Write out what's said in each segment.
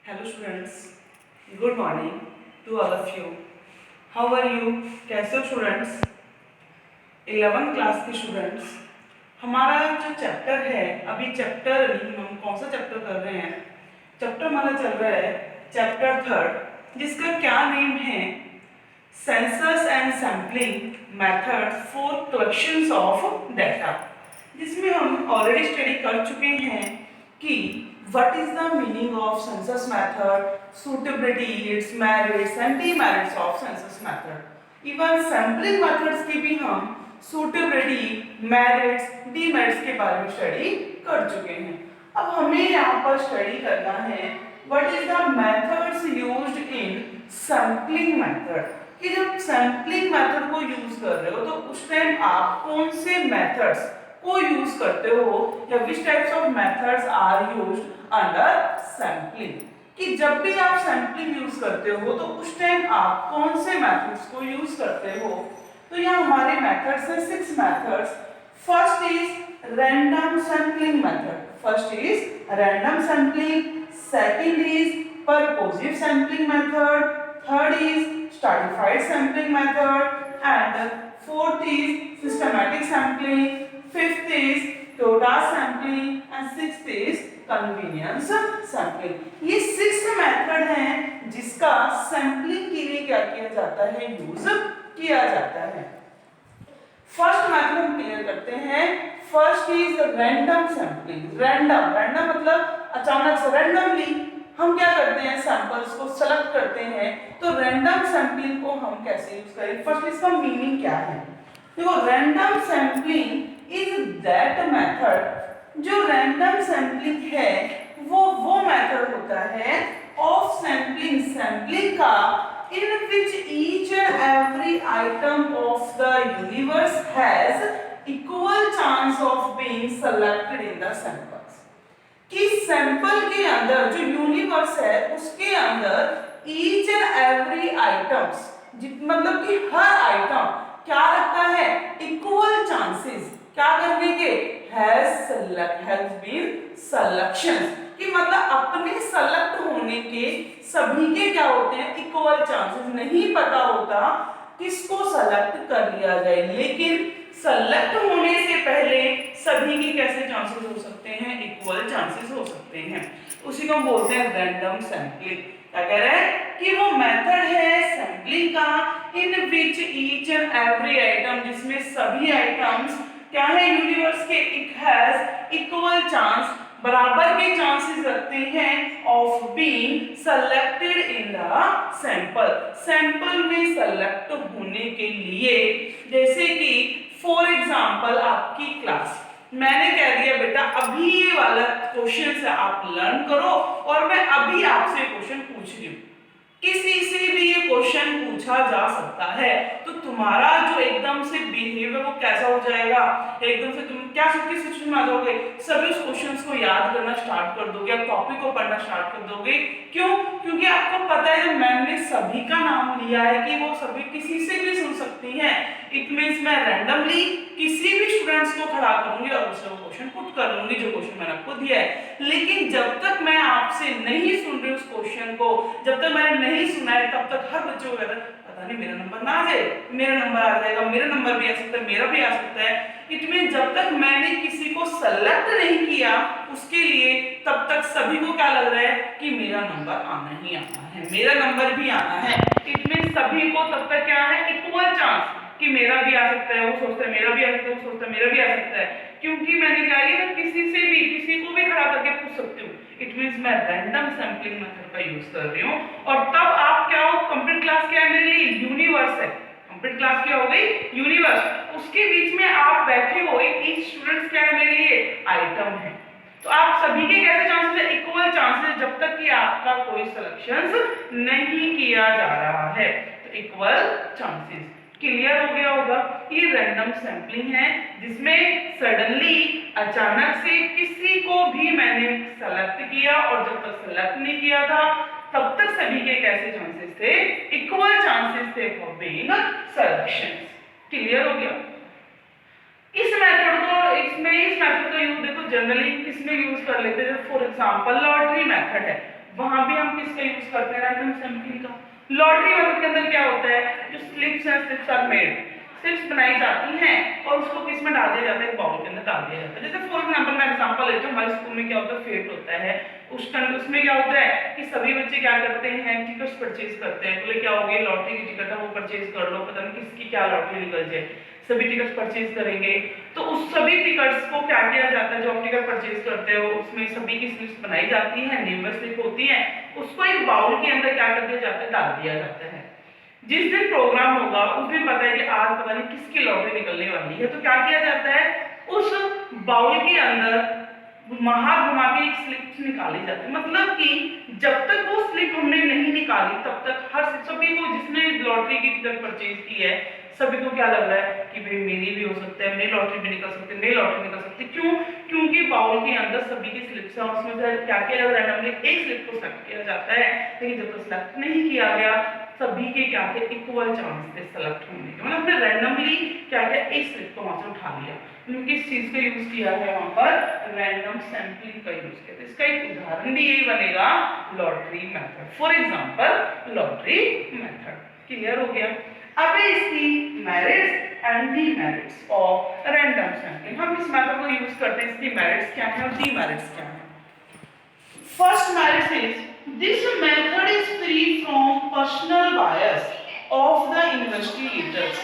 Hello students, good morning to all of you. How are you? कैसे हो students? 11th class के students, हमारा जो चैप्टर है, अभी चैप्टर हम कौन सा चैप्टर कर रहे हैं? चैप्टर हमारा चल रहा है चैप्टर थर्ड, जिसका क्या नेम है? Census and sampling method for collections of data, जिसमें हम ऑलरेडी स्टडी कर चुके हैं कि what is the meaning of census method, suitability, its merits and demerits of census method. Even sampling methods की भी हम suitability, merits, demerits के बारे में स्टडी कर चुके हैं. अब हमें यहाँ पर स्टडी करना है what is the methods used in sampling method. कि जब सैम्पलिंग मेथड को यूज कर रहे हो तो उस टाइम आप कौन से मेथड्स को यूज करते हो या which types of methods are used under sampling. कि जब भी आप सैम्पलिंग यूज करते हो तो उस टाइम आप कौन से मेथड्स को यूज करते हो. तो यहाँ हमारे मेथड्स है 6 methods. First is random sampling method. First is random sampling. Second is purposive sampling method. Third is stratified sampling method and fourth is systematic sampling. Fifth is Toda sampling and sixth is convenience sampling. ये 6 method हैं जिसका sampling के लिए क्या किया जाता है, use किया जाता है. फर्स्ट मेथड हम क्लियर करते हैं. First is random sampling. Random मतलब अचानक से, रैंडमली हम क्या करते हैं, सैंपल्स को सेलेक्ट करते हैं. तो रैंडम सैम्पलिंग को हम कैसे यूज करें? फर्स्ट इसका मीनिंग क्या है? देखो, random sampling is that method, जो रैंडम सैम्पलिंग है वो मेथड होता है ऑफ सैम्पलिंग का in which each and every item of the universe has equal chance of being selected in the samples. कि सैंपल के अंदर जो यूनिवर्स है उसके अंदर ईच एंड एवरी आइटम्स, मतलब कि हर आइटम क्या रखता है, इक्वल चांसेस क्या करने के, हैज बीन सिलेक्शन, कि मतलब अपने सेलेक्ट होने के सभी के क्या होते हैं, इक्वल चांसेस. नहीं पता होता किसको सेलेक्ट कर लिया जाए, लेकिन सेलेक्ट होने से पहले सभी के कैसे चांसेस हो सकते हैं, इक्वल चांसेस हो सकते हैं. उसी को हम बोलते हैं रैंडम सैम्पलिंग. क्या कह रहे हैं कि वो मेथड है सैम्पलिंग का in which each and every item, जिसमें सभी आइटम्स क्या है, यूनिवर्स के, इट हैज इक्वल चांस, बराबर के चांसेस रखते हैं of being selected in the sample. Sample में सेलेक्ट होने के लिए, जैसे कि फॉर एग्जांपल आपकी क्लास, मैंने कह दिया बेटा अभी ये वाला क्वेश्चन से आप लर्न करो और मैं अभी आपसे क्वेश्चन पूछ रही हूँ. किसी से भी ये क्वेश्चन पूछा जा सकता है. तो तुम्हारा जो एकदम से बिहेवियर वो कैसा हो जाएगा, एकदम से तुम क्या किस सिचुएशन में आ जाओगे, सभी उस क्वेश्चंस को याद करना स्टार्ट कर दोगे, आप टॉपिक को पढ़ना स्टार्ट कर दोगे. क्यों? क्योंकि आपको पता है जब मैंने सभी का नाम लिया है कि वो सभी किसी से भी सुन सकती हैं. इट मींस मैं रैंडमली किसी भी स्टूडेंट्स को खड़ा करूंगी और उससे वो क्वेश्चन पुट कर लूंगी जो क्वेश्चन मैंने आपको दिया है. लेकिन जब तक मैं आपसे नहीं सुन रही उस क्वेश्चन को, जब तक मैंने नहीं सुना है, तब तक हर बच्चे को कहता है पता नहीं मेरा नंबर ना आ जाए, मेरा नंबर आ जाएगा, मेरा नंबर भी आ सकता है, मेरा भी आ सकता है. इट मीन जब तक मैंने किसी को सेलेक्ट नहीं किया उसके लिए, तब तक सभी को क्या लग रहा है कि मेरा नंबर आना ही आना है, मेरा नंबर भी आना है. इट मीन सभी को तब तक क्या है, इक्वल चांस कि मेरा भी आ सकता है, वो सोचता है मेरा भी आ सकता है, वो सोचता है मेरा भी आ सकता है. क्योंकि मैंने क्या किया, मैं किसी से भी किसी को भी खड़ा करके पूछ सकती हूँ. इट मींस मैं रैंडम सैम्पलिंग मेथड का यूज कर रही हूँ. और तब आप क्या हो, कंप्लीट क्लास क्या है मेरे लिए, यूनिवर्स है. कंप्लीट क्लास क्या हो गई, यूनिवर्स. उसके बीच में आप बैठे हो, एक स्टूडेंट्स क्या है मेरे लिए, आइटम है. तो आप सभी के कैसे चांसेस है, इक्वल चांसेस, जब तक कि आपका कोई सिलेक्शन नहीं किया जा रहा है. तो इक्वल चांसेस. क्लियर हो गया होगा. ये रैंडम सैम्पलिंग है जिसमें सडनली अचानक से किसी को भी मैंने सेलेक्ट किया और जब तक सेलेक्ट नहीं किया था तब तक सभी के कैसे चांसेस थे, इक्वल चांसेस थे फॉर बीइंग सिलेक्शन. क्लियर हो गया. इस मेथड का यूज देखो जनरली किसमें यूज कर लेते हैं, फॉर एग्जांपल लॉटरी मेथड है, वहां भी हम किसका यूज करते हैं, रैंडम सैंपलिंग का। लॉटरी मेथड के अंदर क्या होता है, जो स्लिप्स आर मेड, स्लिप्स बनाई जाती हैं और उसको किस में डाल दिया जाता है, एक बाउल के अंदर डाल दिया जाता है। जैसे फॉर एग्जांपल मैं एग्जांपल लेता हूं, हमारे स्कूल में क्या होता है, फेट होता है, उसमें क्या होता है कि सभी बच्चे क्या करते हैं, टिकट्स परचेज करते हैं। बोले क्या हो गया, लॉटरी की टिकट है वो परचेज कर लो, पता नहीं किसकी क्या लॉटरी निकल जाए, सभी टिकट्स परचेज करेंगे। तो उस सभी टिकट्स को क्या किया जाता है, जो आप टिकट परचेज करते हो उसमें सभी की स्लिप्स बनाई जाती है, नेम स्लिप होती है, उसको एक बाउल के अंदर क्या कर दिया जाता है, डाल दिया जाता है। जिस दिन प्रोग्राम होगा उस दिन पता है कि आज पता नहीं किसकी लॉटरी निकलने वाली है, तो क्या किया जाता है, उस बाउल के अंदर घुमा के एक स्लिप निकाली जाती है। मतलब कि जब तक वो स्लिप हमने नहीं निकाली तब तक हर सभी को, जिसने लॉटरी की टिकट परचेज की है, सभी को क्या लग रहा है कि भाई मेरी भी हो सकता है, मेरी लॉटरी भी निकल सकती है, मेरी लॉटरी निकल सकती है। क्यों? क्योंकि बाउल के अंदर सभी की स्लिप्स है, उसमें से क्या किया जाता है, रैंडमली एक स्लिप को सेलेक्ट किया जाता है। लेकिन जब तक सेलेक्ट नहीं किया गया सभी के क्या थे, इक्वल चांस थे सेलेक्ट होने के। मतलब हमने रैंडमली क्या किया, एक स्लिप को वहां से उठा लिया। किस चीज का यूज किया है वहां पर, रैंडम सैंपलिंग का यूज किया। तो इसका एक उदाहरण भी यही बनेगा, lottery method. For example lottery method. Clear हो गया? अब इसकी merits and demerits of random sampling. हम इस मेथड को यूज करते हैं, इसकी मेरिट्स क्या है और डीमेरिट्स क्या है। First merit is this method is free from personal bias of the investigators।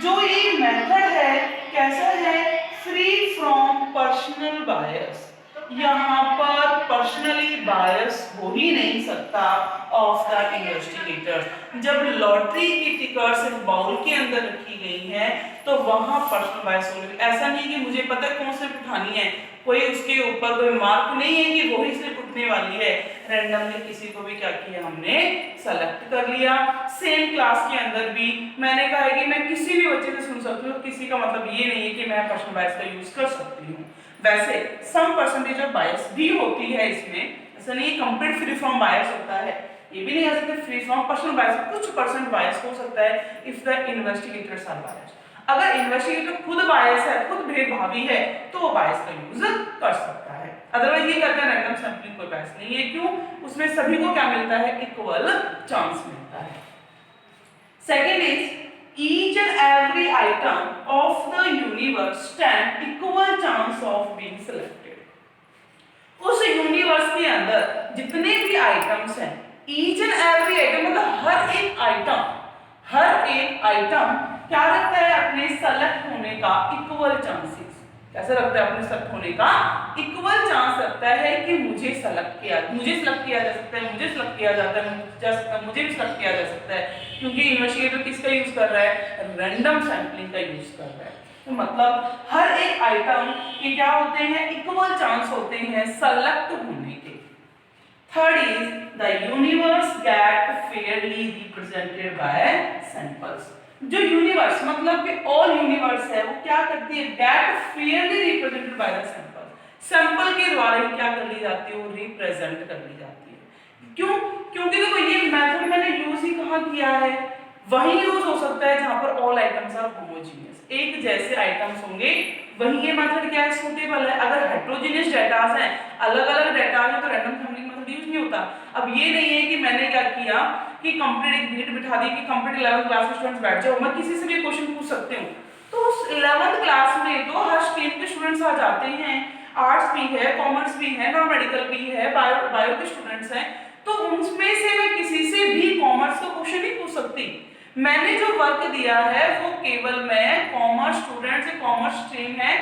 जो ये मेथड है कैसा है, फ्री फ्रॉम पर्सनल बायस। यहाँ पर पर्सनली बायस हो ही नहीं सकता ऑफ द इन्वेस्टिगेटर्स। जब लॉटरी की टिकट्स एक बाउल के अंदर रखी गई है तो वहां पर्सनल बायस होगी। ऐसा नहीं कि मुझे पता है कौन सी उठानी है, कोई उसके ऊपर कोई मार्क नहीं है कि वही सिर्फ उठने वाली है। रैंडमली किसी को भी क्या किया, हमने सेलेक्ट कर लिया। सेम क्लास के अंदर भी मैंने कहा है कि मैं किसी भी बच्चे से सुन सकती हूँ, किसी का मतलब ये नहीं है कि मैं पर्सनल बायस का यूज कर सकती हूँ। वैसे सम परसेंटेज ऑफ बायस भी होती है इसमें, ऐसा नहीं कंप्लीट फ्री फ्रॉम बायस होता है, ये भी नहीं आ सकते फ्री फ्रॉम पर्सनल बायस। कुछ परसेंट बायस हो सकता है if the investigators are biased. अगर इन्वेस्टिगेटर खुद बायस है, खुद भेदभावी है, तो वो बायस का यूज कर सकता है। अदरवाइज ये करते हैं रैंडम सैंपलिंग कोई बायस नहीं है। क्यों? उसमें सभी को क्या मिलता है, इक्वल चांस मिलता है। Second is each and every item of the universe stand equal chance of being selected। उस यूनिवर्स के अंदर जितने भी आइटम्स हैं, each and every item मतलब हर एक आइटम क्या रखता है, अपने सेलेक्ट होने का इक्वल चांसेस। कैसे रखता है, अपने सेलेक्ट होने का इक्वल चांस रखता है कि मुझे सेलेक्ट किया जा सकता है, मुझे सेलेक्ट किया जा सकता है, मुझे भी सेलेक्ट किया जा सकता है। क्योंकि इन्वेस्टिगेटर किसका यूज कर रहा है, रैंडम सैंपलिंग का यूज कर रहा है। तो मतलब हर एक आइटम के क्या होते हैं, इक्वल चांस होते हैं सेलेक्ट होने के। Third is the universe get fairly represented by samples. जो यूनिवर्स मतलब कि ऑल यूनिवर्स है वो क्या करती है, get fairly represented by the sample. Sample के द्वारा ही क्या कर ली जाती है, वो रिप्रेजेंट कर ली जाती है। क्यों? क्योंकि देखो ये मेथड मैंने यूज ही कहाँ किया है, वही यूज हो सकता है जहां पर ऑल आइटम्स आर होमोजेनियस, एक जैसे आइटम्स होंगे, वही ये मेथड क्या है, सूटेबल है। अगर हेटेरोजेनियस डेटास हैं, अलग अलग डेटा है, तो रैंडम सैंपलिंग मेथड यूज नहीं होता। अब ये नहीं है कि मैंने क्या किया कि कंप्लीट एक भीड़ बिठा दी कि कंप्लीट 11th क्लास के स्टूडेंट्स बैठ जाओ, मैं किसी से भी क्वेश्चन पूछ सकती हूँ। तो उस 11th क्लास में तो हर स्ट्रीम के स्टूडेंट्स आ जाते हैं, आर्ट्स भी है, कॉमर्स भी है, नॉन मेडिकल भी है, बायो के स्टूडेंट्स हैं। तो उनमें से मैं किसी से भी कॉमर्स का क्वेश्चन नहीं पूछ सकती। मैंने जो वर्क दिया है वो केवल मैं कॉमर्स स्टूडेंट से, कॉमर्स स्ट्रीम है,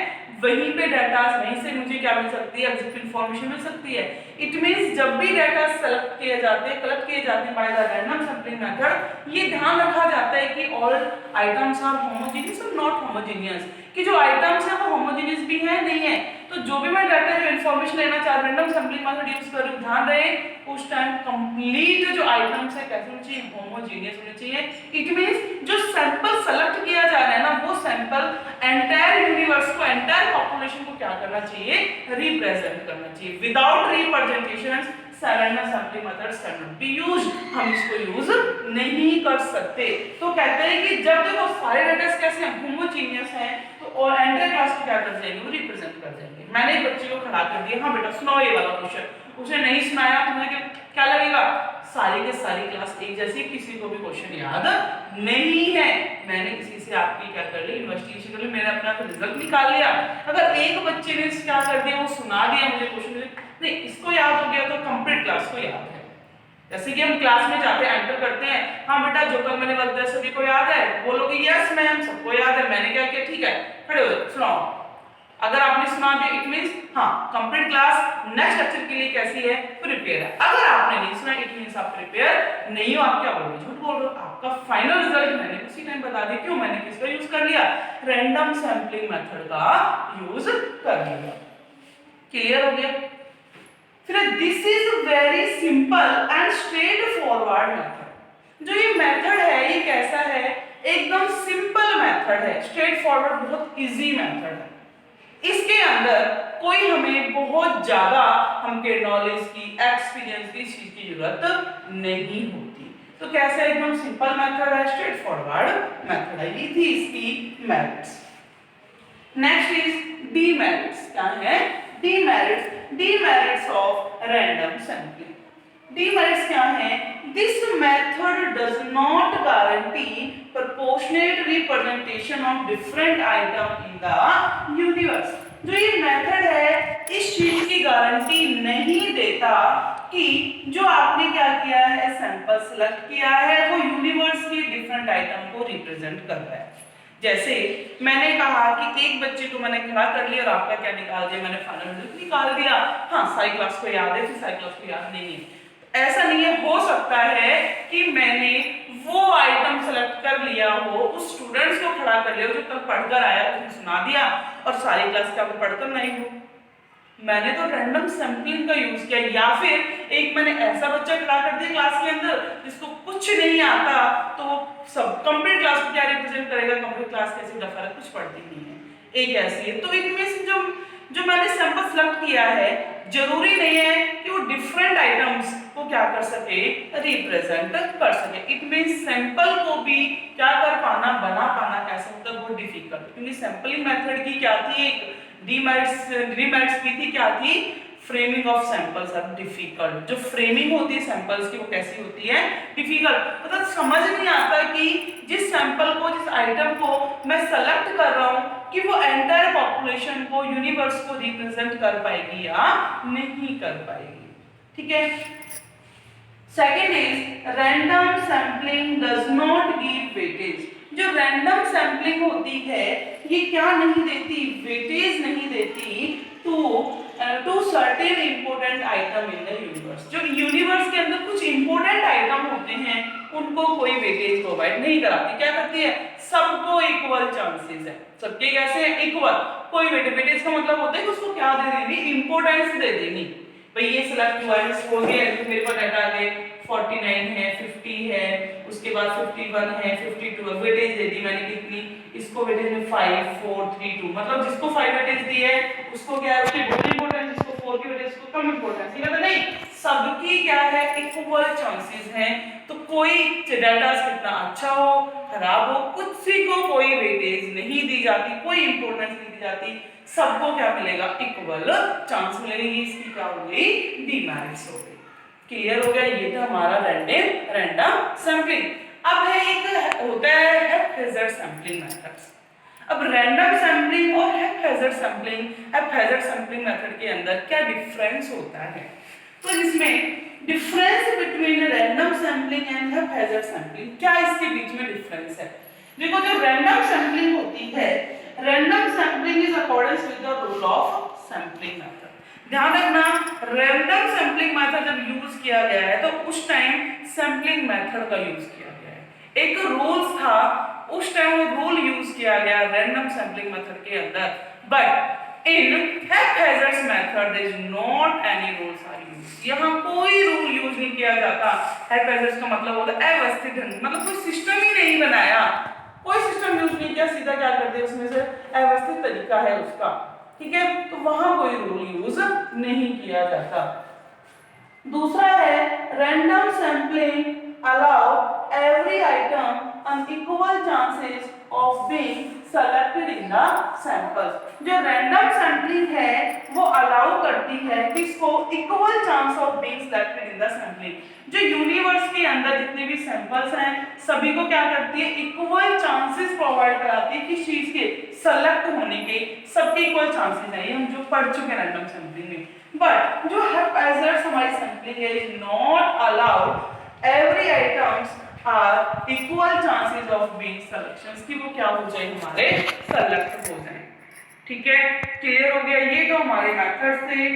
वहीं पे डाटा वहीं से मुझे क्या मिल सकती है, एग्जैक्ट इंफॉर्मेशन मिल सकती है। इट मींस जब भी डाटा सेलेक्ट किए जाते हैं, कलेक्ट किए जाते हैं by the random sampling method, ये ध्यान रखा जाता है कि ऑल आइटम्स आर होमोजेनियस और नॉट होमोजेनियस, कि जो आइटम्स है वो होमोजेनियस भी है नहीं है। तो जो भी मैं डाटा जो इंफॉर्मेशन लेना चाह रहा हूं, रैंडम सैंपलिंग मेथड यूज कर रही हूं, ध्यान रहे उस टाइम कंप्लीट जो आइटम्स है कैसे होने चाहिए, होमोजेनियस होने चाहिए। इट मींस जो सैंपल सेलेक्ट किया जा रहा है ना, वो सैंपल एंटायर यूनिवर्स को, एंटायर पॉपुलेशन को क्या करना चाहिए, रिप्रेजेंट करना चाहिए। Without representation random sampling methods can not be used, हम इसको यूज नहीं कर सकते। तो कहते हैं कि जब देखो सारे डेटा कैसे हैं, होमोजीनियस हैं, तो और एंटायर क्लास को क्या कर जाएंगे, वो रिप्रेजेंट कर जाएंगे। मैंने एक बच्चे को खड़ा कर दिया, हाँ बेटा सुनाओ ये वाला क्वेश्चन, उसने नहीं सुनाया तो मुझे क्या लगेगा, सारी के सारी क्लास एक जैसी, किसी को भी क्वेश्चन याद नहीं है। मैंने किसी से आपकी क्या कर ली, इन्वेस्टिगेशन कर ली, मैंने अपना रिजल्ट निकाल लिया। अगर एक बच्चे ने क्या कर दिया, वो सुना दिया मुझे क्वेश्चन, नहीं इसको याद हो गया तो कंप्लीट क्लास को याद है। जैसे कि हम क्लास में जाते हैं, एंटर करते हैं, हाँ बेटा जो कल मैंने बताया सभी को याद है, बोलोगे यस मैम सबको याद है। मैंने क्या किया, ठीक है खड़े हो जाओ सुनाओ। अगर आपने सुना दिया इट मींस हाँ कंप्लीट क्लास नेक्स्ट लेक्चर के लिए कैसी है, प्रिपेयर है। अगर आपने नहीं सुना इट मींस आप प्रिपेयर नहीं हो, आप क्या बोल रहे हो, झूठ बोल रहे हो। आपका फाइनल रिजल्ट मैंने उसी टाइम बता दिया। क्यों, मैंने किसका यूज कर लिया, रैंडम सैंपलिंग मेथड का यूज कर लिया। क्लियर हो गया। फिर this is very simple and straight forward method. जो ये मेथड है ये कैसा है, एकदम सिंपल मेथड है, स्ट्रेट फॉरवर्ड, बहुत इजी मेथड है। इसके अंदर कोई हमें बहुत ज्यादा हमके नॉलेज की, एक्सपीरियंस की चीज की जरूरत नहीं होती। तो कैसे एकदम सिंपल मेथड है, स्ट्रेट फॉरवर्ड मेथड है। ये थी इसकी मेरिट्स। Next is demerits. क्या है demerits? Demerits of random sampling. Demerits क्या है? This method does not guarantee proportionate representation of different item in the universe। जो ये मेथड है इस चीज की गारंटी नहीं देता कि जो आपने क्या किया है, सैंपल सिलेक्ट किया है, वो यूनिवर्स के डिफरेंट आइटम को रिप्रेजेंट कर रहा है। जैसे मैंने कहा कि एक बच्चे को मैंने खड़ा कर लिया और आपका क्या निकाल दिया, मैंने फाइनल रिजल्ट निकाल दिया। हाँ सारी क्लास को याद है, फिर सारी क्लास को याद नहीं है, ऐसा नहीं है। हो सकता है कि मैंने वो आइटम सेलेक्ट कर लिया हो, उस स्टूडेंट्स को खड़ा कर लिया हो जो कल पढ़कर आया, उसने सुना दिया और सारी क्लास का वो पढ़कर नहीं हो। मैंने तो रैंडम सैंपलिंग का यूज किया। या फिर एक मैंने ऐसा बच्चा खड़ा कर दिया क्लास के अंदर जिसको कुछ नहीं आता, तो वो सब कंप्लीट क्लास को क्या रिप्रेजेंट करेगा, कंप्लीट क्लास कैसे दफा कुछ पढ़ती नहीं है, एक ऐसी है। तो इनमें से जो मैंने सैंपल सेलेक्ट किया है, जरूरी नहीं है कि वो डिफरेंट आइटम्स को क्या कर सके, रिप्रेजेंट कर सके। इट मींस सैंपल को भी क्या कर पाना, बना पाना कैसे होता है, बहुत डिफिकल्ट। क्योंकि सैंपलिंग मेथड की क्या थी, एक डीमेरिट्स की थी, क्या थी, framing of samples are difficult. जो फ्रेमिंग होती है सैंपल्स की वो कैसी होती है, डिफिकल्ट। मतलब समझ नहीं आता कि जिस सैंपल को, जिस आइटम को मैं सेलेक्ट कर रहा हूं कि वो एंटायर पॉपुलेशन को, यूनिवर्स को रिप्रेजेंट कर पाएगी या नहीं कर पाएगी। ठीक है। Second is random sampling does not give weightage. जो रैंडम सैंपलिंग होती है ये क्या नहीं देती, वेटेज नहीं देती to certain important item in the universe. जो यूनिवर्स के अंदर कुछ इंपोर्टेंट आइटम होते हैं उनको कोई वेटेज प्रोवाइड नहीं कराती। क्या करती है, सबको इक्वल चांसेस है, सबके कैसे है, इक्वल। कोई वेटेज का मतलब होता है कि उसको क्या दे देनी, इंपोर्टेंस दे देनी। भाई ये सिलेक्ट हुआ है, हो गया, मेरे पास डाटा आ गए 49 है, 50 है, उसके बाद 51 है, 52 है, वेटेज दे दी मैंने कितनी, इसको वेटेज में 5 4 3 2, मतलब जिसको 5 वेटेज दी है उसको क्या है, उसकी बहुत इंपॉर्टेंस, जिसको 4 की वेटेज उसको कम इंपॉर्टेंस। ये मतलब नहीं, सबकी क्या है, इक्वल चांसेस हैं। तो कोई डाटा कितना अच्छा हो, खराब हो, किसी को कोई वेटेज नहीं दी जाती, कोई इंपॉर्टेंस नहीं दी जाती, सबको क्या मिलेगा, इक्वल चांस मिलेगी। इसकी क्या हो गई, डीमेरिट्स हो गई। क्लियर हो गया। ये था हमारा रैंडम सैंपलिंग। अब है एक होता है हैप्पीज़र सैंपलिंग मेथड्स। अब रैंडम सैंपलिंग और हैप्पीज़र सैंपलिंग मेथड के अंदर क्या डिफरेंस होता है? तो इसमें difference between random sampling and haphazard sampling, क्या इसके बीच में डिफरेंस है? देखो जो रैंडम सैंपलिंग होती है, random sampling is according with the rule of sampling method. ध्यान रखना, रैंडम सैंपलिंग मेथड जब यूज किया गया है तो उस टाइम सैंपलिंग मेथड का यूज किया गया है। एक रूल्स था, उस टाइम वो रूल यूज किया गया रैंडम सैंपलिंग मेथड के अंदर, but in haphazard method there is not any rules are used. यहां कोई रूल यूज नहीं किया जाता। हैप्पीज़र का मतलब होता है अव्यवस्थित ढंग, मतलब कोई सिस्टम ही नहीं बनाया, कोई सिस्टम यूज नहीं किया, सीधा क्या कर दिया, उसमें से अव्यवस्थित तरीका है उसका। ठीक है, तो वहां कोई रूल यूज नहीं किया जाता। दूसरा है random sampling allow every item unequal chances of being selected in the sample. जो रैंडम सैम्पलिंग है वो अलाउ करती है किसको, equal chance of being selected in the sampling. जो यूनिवर्स के अंदर जितने भी सैंपल्स हैं सभी को क्या करती है, इक्वल चांसेस प्रोवाइड कराती है किस चीज के, सेलेक्ट होने के, सबके इक्वल चांसेस है, ये हम जो पढ़ चुके हैं रैंडम सैम्पलिंग में। बट जो हैप्पैजार्ड्स हमारी सैम्पलिंग है is not allowed every items are equal chances of being selections, कि वो क्या हो जाए, हमारे सेलेक्ट हो जाए। ठीक है, क्लियर हो गया। ये तो हमारे मेथड्स थे।